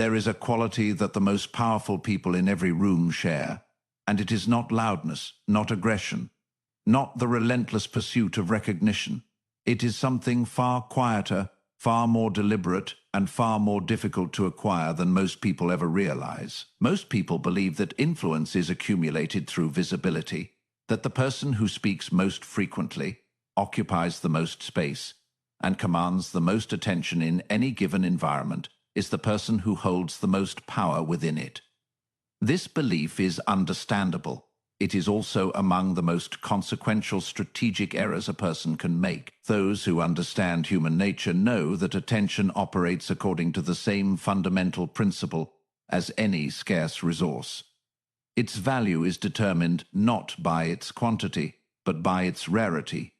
There is a quality that the most powerful people in every room share, and it is not loudness, not aggression, not the relentless pursuit of recognition. It is something far quieter, far more deliberate, and far more difficult to acquire than most people ever realize. Most people believe that influence is accumulated through visibility, that the person who speaks most frequently, occupies the most space, and commands the most attention in any given environment is the person who holds the most power within it. This belief is understandable. It is also among the most consequential strategic errors a person can make. Those who understand human nature know that attention operates according to the same fundamental principle as any scarce resource. Its value is determined not by its quantity, but by its rarity.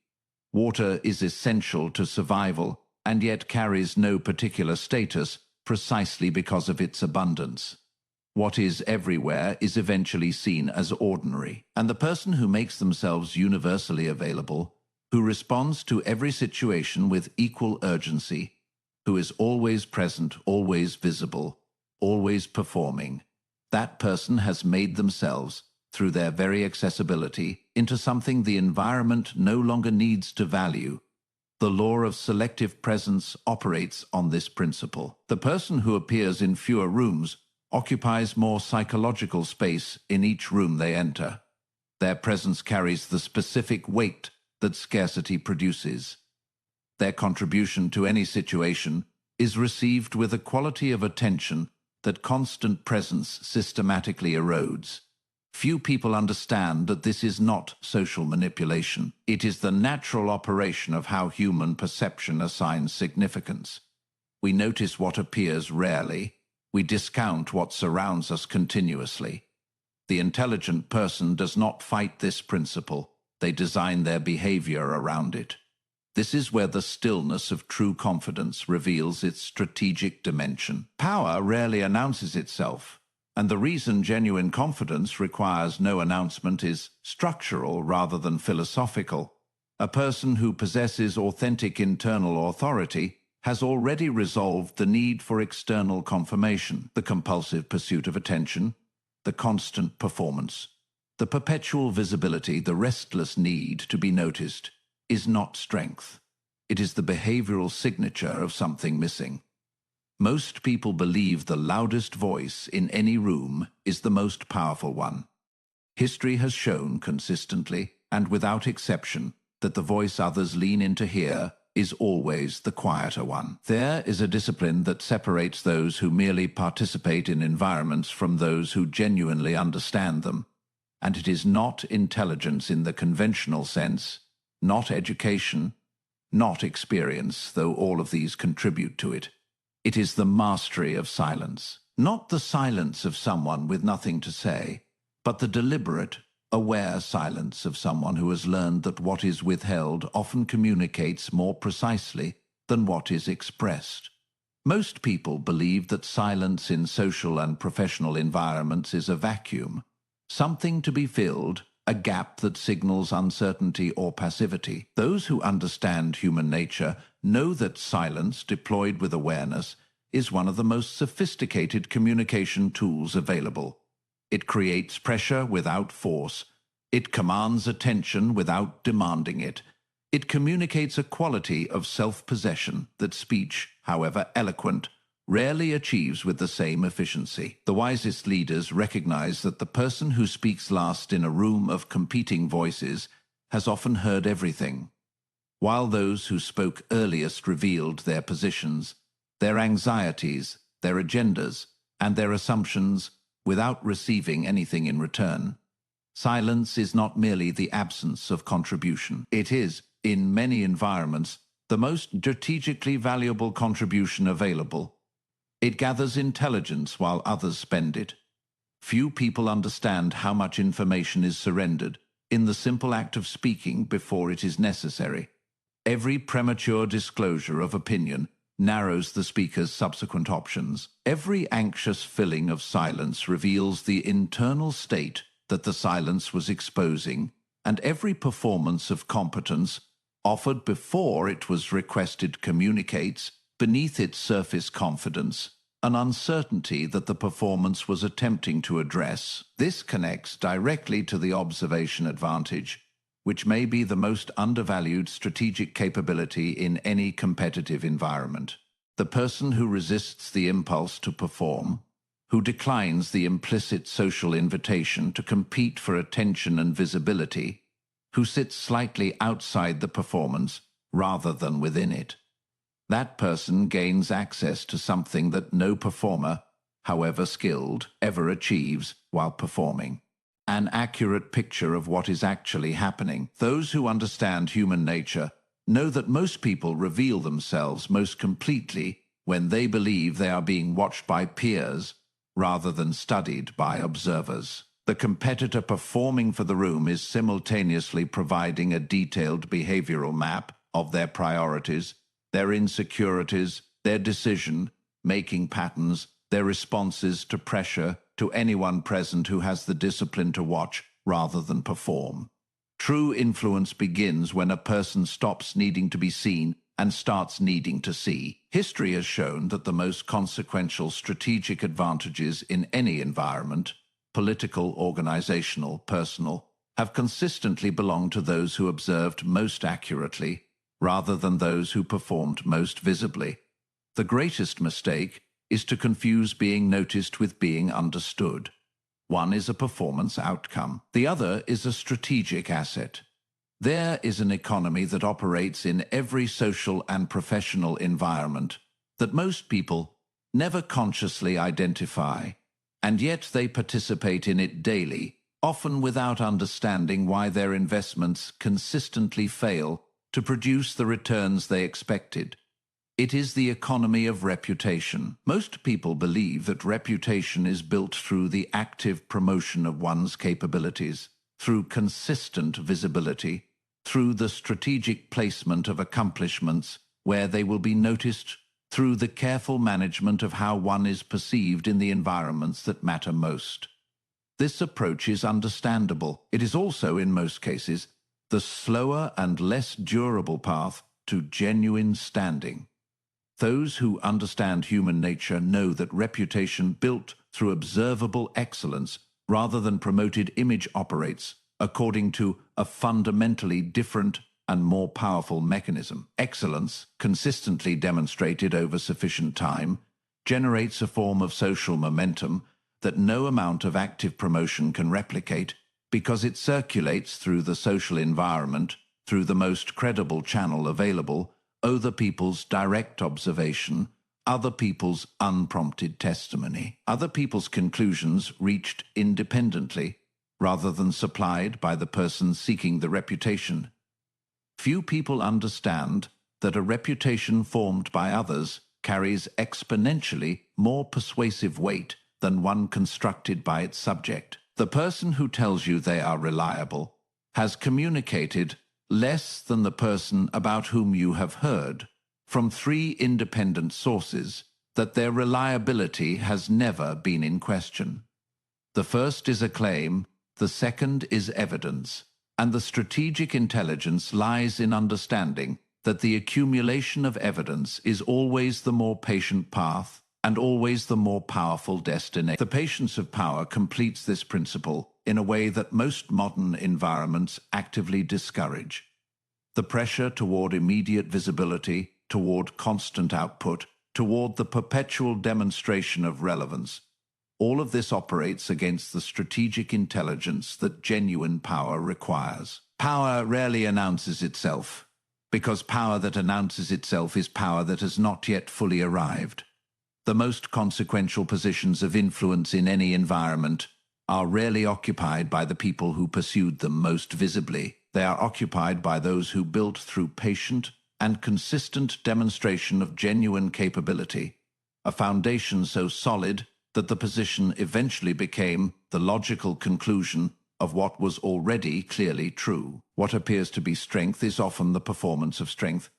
Water is essential to survival, and yet carries no particular status precisely because of its abundance. What is everywhere is eventually seen as ordinary, and the person who makes themselves universally available, who responds to every situation with equal urgency, who is always present, always visible, always performing, that person has made themselves, through their very accessibility, into something the environment no longer needs to value. The law of selective presence operates on this principle. The person who appears in fewer rooms occupies more psychological space in each room they enter. Their presence carries the specific weight that scarcity produces. Their contribution to any situation is received with a quality of attention that constant presence systematically erodes. Few people understand that this is not social manipulation. It is the natural operation of how human perception assigns significance. We notice what appears rarely. We discount what surrounds us continuously. The intelligent person does not fight this principle. They design their behavior around it. This is where the stillness of true confidence reveals its strategic dimension. Power rarely announces itself, and the reason genuine confidence requires no announcement is structural rather than philosophical. A person who possesses authentic internal authority has already resolved the need for external confirmation, the compulsive pursuit of attention, the constant performance, the perpetual visibility, the restless need to be noticed, is not strength. It is the behavioral signature of something missing. Most people believe the loudest voice in any room is the most powerful one. History has shown consistently and without exception that the voice others lean in to hear is always the quieter one. There is a discipline that separates those who merely participate in environments from those who genuinely understand them, and it is not intelligence in the conventional sense, not education, not experience, though all of these contribute to it. It is the mastery of silence. Not the silence of someone with nothing to say, but the deliberate, aware silence of someone who has learned that what is withheld often communicates more precisely than what is expressed. Most people believe that silence in social and professional environments is a vacuum, something to be filled, a gap that signals uncertainty or passivity. Those who understand human nature know that silence, deployed with awareness, is one of the most sophisticated communication tools available. It creates pressure without force. It commands attention without demanding it. It communicates a quality of self-possession that speech, however eloquent, rarely achieves with the same efficiency. The wisest leaders recognize that the person who speaks last in a room of competing voices has often heard everything, while those who spoke earliest revealed their positions, their anxieties, their agendas, and their assumptions without receiving anything in return. Silence is not merely the absence of contribution. It is, in many environments, the most strategically valuable contribution available. It gathers intelligence while others spend it. Few people understand how much information is surrendered in the simple act of speaking before it is necessary. Every premature disclosure of opinion narrows the speaker's subsequent options. Every anxious filling of silence reveals the internal state that the silence was exposing, and every performance of competence offered before it was requested communicates, beneath its surface confidence, an uncertainty that the performance was attempting to address. This connects directly to the observation advantage, which may be the most undervalued strategic capability in any competitive environment. The person who resists the impulse to perform, who declines the implicit social invitation to compete for attention and visibility, who sits slightly outside the performance rather than within it. That person gains access to something that no performer, however skilled, ever achieves while performing. An accurate picture of what is actually happening. Those who understand human nature know that most people reveal themselves most completely when they believe they are being watched by peers rather than studied by observers. The competitor performing for the room is simultaneously providing a detailed behavioral map of their priorities, their insecurities, their decision-making patterns, their responses to pressure, to anyone present who has the discipline to watch rather than perform. True influence begins when a person stops needing to be seen and starts needing to see. History has shown that the most consequential strategic advantages in any environment, political, organizational, personal, have consistently belonged to those who observed most accurately, rather than those who performed most visibly. The greatest mistake is to confuse being noticed with being understood. One is a performance outcome. The other is a strategic asset. There is an economy that operates in every social and professional environment that most people never consciously identify, and yet they participate in it daily, often without understanding why their investments consistently fail to produce the returns they expected. It is the economy of reputation. Most people believe that reputation is built through the active promotion of one's capabilities, through consistent visibility, through the strategic placement of accomplishments where they will be noticed, through the careful management of how one is perceived in the environments that matter most. This approach is understandable. It is also, in most cases, the slower and less durable path to genuine standing. Those who understand human nature know that reputation built through observable excellence rather than promoted image operates according to a fundamentally different and more powerful mechanism. Excellence, consistently demonstrated over sufficient time, generates a form of social momentum that no amount of active promotion can replicate, because it circulates through the social environment, through the most credible channel available, other people's direct observation, other people's unprompted testimony, other people's conclusions reached independently, rather than supplied by the person seeking the reputation. Few people understand that a reputation formed by others carries exponentially more persuasive weight than one constructed by its subject. The person who tells you they are reliable has communicated less than the person about whom you have heard, from 3 independent sources, that their reliability has never been in question. The first is a claim, the second is evidence, and the strategic intelligence lies in understanding that the accumulation of evidence is always the more patient path and always the more powerful destiny. The patience of power completes this principle in a way that most modern environments actively discourage. The pressure toward immediate visibility, toward constant output, toward the perpetual demonstration of relevance, all of this operates against the strategic intelligence that genuine power requires. Power rarely announces itself, because power that announces itself is power that has not yet fully arrived. The most consequential positions of influence in any environment are rarely occupied by the people who pursued them most visibly. They are occupied by those who built through patient and consistent demonstration of genuine capability, a foundation so solid that the position eventually became the logical conclusion of what was already clearly true. What appears to be strength is often the performance of strength,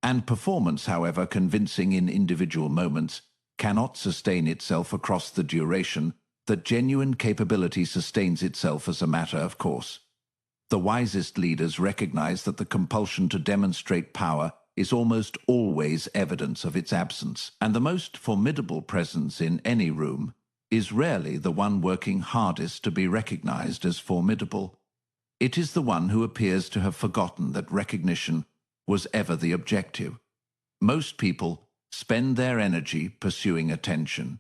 and performance, however convincing in individual moments, cannot sustain itself across the duration that genuine capability sustains itself as a matter of course. The wisest leaders recognize that the compulsion to demonstrate power is almost always evidence of its absence, and the most formidable presence in any room is rarely the one working hardest to be recognized as formidable. It is the one who appears to have forgotten that recognition was ever the objective. Most people spend their energy pursuing attention.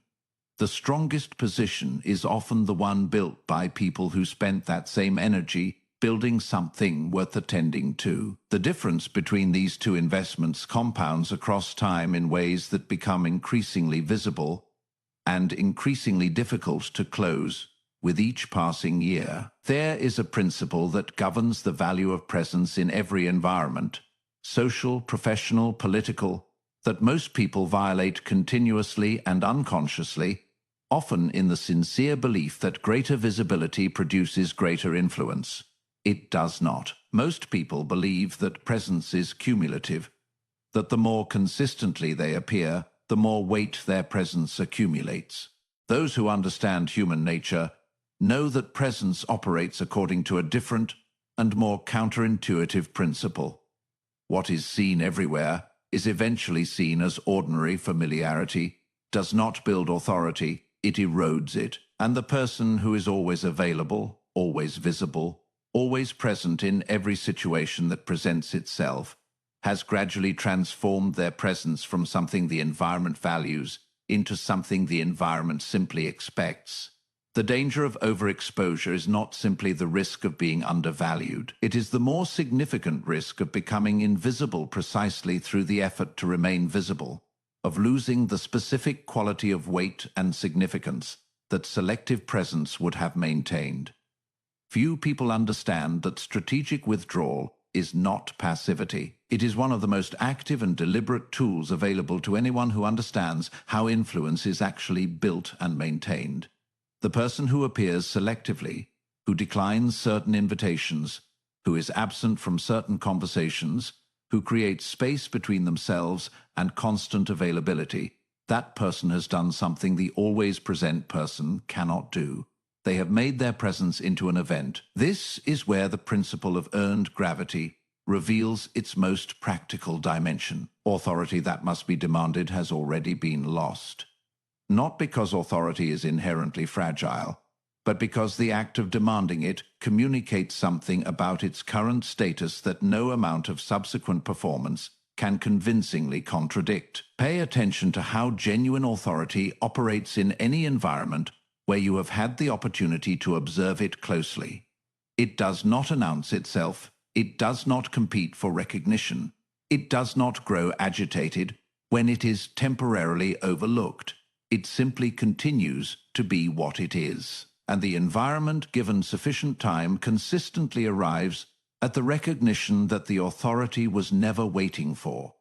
The strongest position is often the one built by people who spent that same energy building something worth attending to. The difference between these two investments compounds across time in ways that become increasingly visible and increasingly difficult to close with each passing year. There is a principle that governs the value of presence in every environment, social, professional, political, that most people violate continuously and unconsciously, often in the sincere belief that greater visibility produces greater influence. It does not. Most people believe that presence is cumulative, that the more consistently they appear, the more weight their presence accumulates. Those who understand human nature know that presence operates according to a different and more counterintuitive principle. What is seen everywhere is eventually seen as ordinary familiarity, does not build authority, it erodes it, and the person who is always available, always visible, always present in every situation that presents itself, has gradually transformed their presence from something the environment values into something the environment simply expects. The danger of overexposure is not simply the risk of being undervalued. It is the more significant risk of becoming invisible precisely through the effort to remain visible, of losing the specific quality of weight and significance that selective presence would have maintained. Few people understand that strategic withdrawal is not passivity. It is one of the most active and deliberate tools available to anyone who understands how influence is actually built and maintained. The person who appears selectively, who declines certain invitations, who is absent from certain conversations, who creates space between themselves and constant availability, that person has done something the always present person cannot do. They have made their presence into an event. This is where the principle of earned gravity reveals its most practical dimension. Authority that must be demanded has already been lost. Not because authority is inherently fragile, but because the act of demanding it communicates something about its current status that no amount of subsequent performance can convincingly contradict. Pay attention to how genuine authority operates in any environment where you have had the opportunity to observe it closely. It does not announce itself, it does not compete for recognition, it does not grow agitated when it is temporarily overlooked. It simply continues to be what it is. And the environment, given sufficient time, consistently arrives at the recognition that the authority was never waiting for,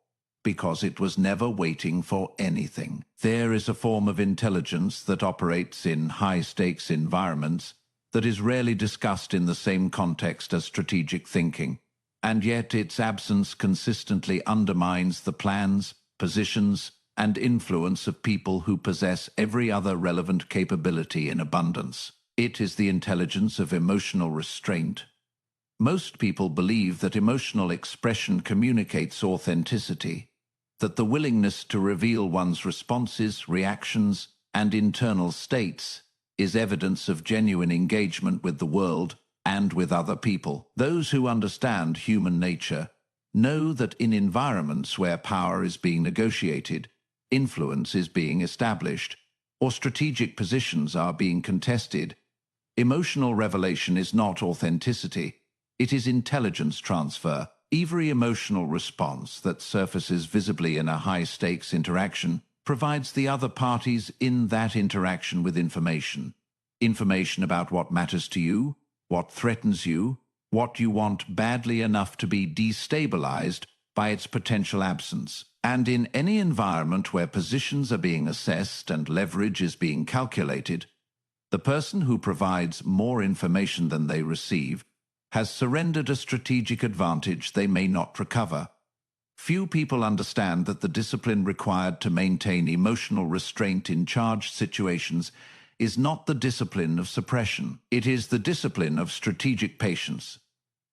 because it was never waiting for anything. There is a form of intelligence that operates in high-stakes environments that is rarely discussed in the same context as strategic thinking, and yet its absence consistently undermines the plans, positions, and influence of people who possess every other relevant capability in abundance. It is the intelligence of emotional restraint. Most people believe that emotional expression communicates authenticity, that the willingness to reveal one's responses, reactions, and internal states is evidence of genuine engagement with the world and with other people. Those who understand human nature know that in environments where power is being negotiated, influence is being established, or strategic positions are being contested, emotional revelation is not authenticity, it is intelligence transfer. Every emotional response that surfaces visibly in a high-stakes interaction provides the other parties in that interaction with information. Information about what matters to you, what threatens you, what you want badly enough to be destabilized by its potential absence. And in any environment where positions are being assessed and leverage is being calculated, the person who provides more information than they receive has surrendered a strategic advantage they may not recover. Few people understand that the discipline required to maintain emotional restraint in charged situations is not the discipline of suppression. It is the discipline of strategic patience,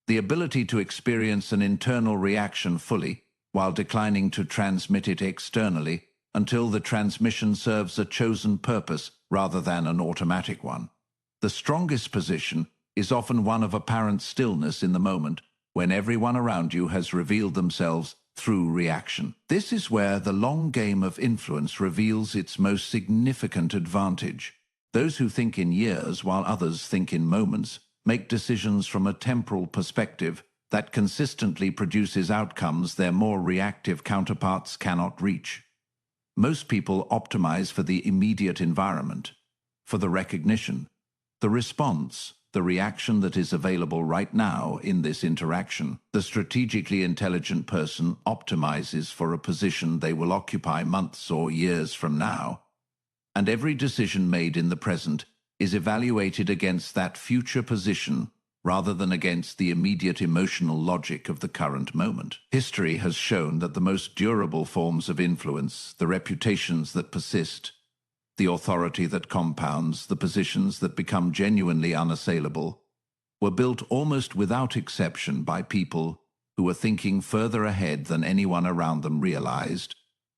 the ability to experience an internal reaction fully while declining to transmit it externally until the transmission serves a chosen purpose rather than an automatic one. The strongest position is often one of apparent stillness in the moment, when everyone around you has revealed themselves through reaction. This is where the long game of influence reveals its most significant advantage. Those who think in years while others think in moments make decisions from a temporal perspective that consistently produces outcomes their more reactive counterparts cannot reach. Most people optimize for the immediate environment, for the recognition, the response, the reaction that is available right now in this interaction. The strategically intelligent person optimizes for a position they will occupy months or years from now, and every decision made in the present is evaluated against that future position rather than against the immediate emotional logic of the current moment. History has shown that the most durable forms of influence, the reputations that persist, the authority that compounds, the positions that become genuinely unassailable, were built almost without exception by people who were thinking further ahead than anyone around them realized,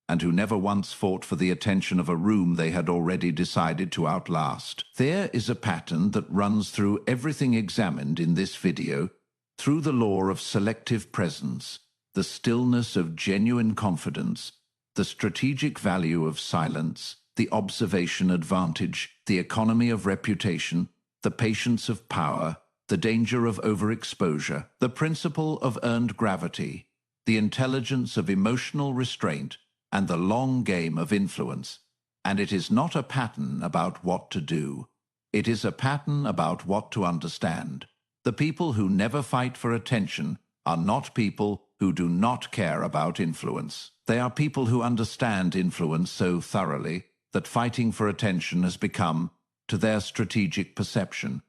and who never once fought for the attention of a room they had already decided to outlast. There is a pattern that runs through everything examined in this video, through the law of selective presence, the stillness of genuine confidence, the strategic value of silence, the observation advantage, the economy of reputation, the patience of power, the danger of overexposure, the principle of earned gravity, the intelligence of emotional restraint, and the long game of influence. And it is not a pattern about what to do. It is a pattern about what to understand. The people who never fight for attention are not people who do not care about influence. They are people who understand influence so thoroughly that fighting for attention has become, to their strategic perception,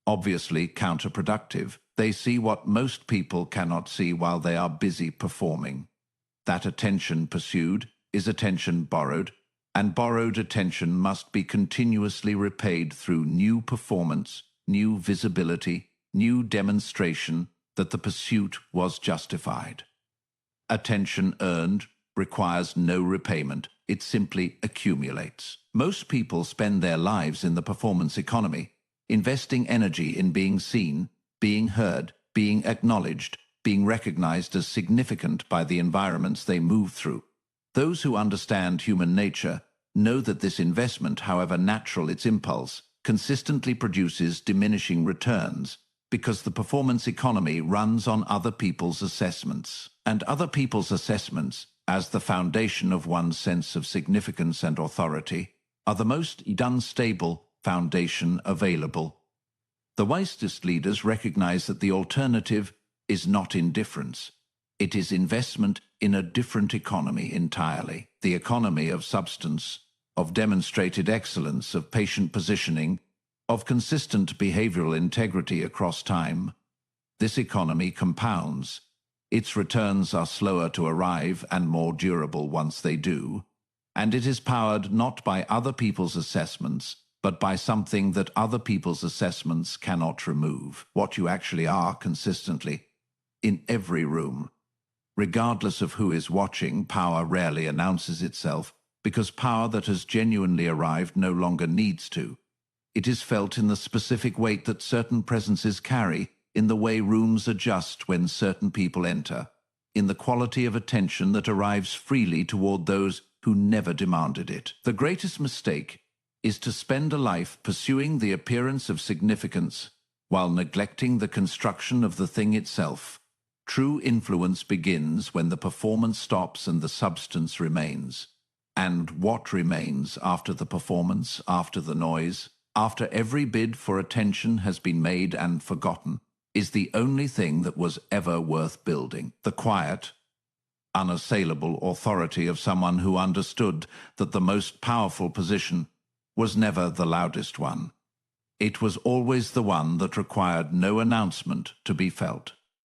obviously counterproductive. They see what most people cannot see while they are busy performing. That attention pursued is attention borrowed, and borrowed attention must be continuously repaid through new performance, new visibility, new demonstration that the pursuit was justified. Attention earned requires no repayment. It simply accumulates. Most people spend their lives in the performance economy, investing energy in being seen, being heard, being acknowledged, being recognized as significant by the environments they move through. Those who understand human nature know that this investment, however natural its impulse, consistently produces diminishing returns, because the performance economy runs on other people's assessments. And other people's assessments, as the foundation of one's sense of significance and authority, are the most unstable foundation available. The wisest leaders recognize that the alternative is not indifference. It is investment in a different economy entirely. The economy of substance, of demonstrated excellence, of patient positioning, of consistent behavioral integrity across time. This economy compounds. Its returns are slower to arrive and more durable once they do, and it is powered not by other people's assessments, but by something that other people's assessments cannot remove. What you actually are consistently, in every room. Regardless of who is watching, power rarely announces itself, because power that has genuinely arrived no longer needs to. It is felt in the specific weight that certain presences carry, in the way rooms adjust when certain people enter, in the quality of attention that arrives freely toward those who never demanded it. The greatest mistake is to spend a life pursuing the appearance of significance while neglecting the construction of the thing itself. True influence begins when the performance stops and the substance remains. And what remains after the performance, after the noise, after every bid for attention has been made and forgotten, is the only thing that was ever worth building. The quiet, unassailable authority of someone who understood that the most powerful position was never the loudest one. It was always the one that required no announcement to be felt.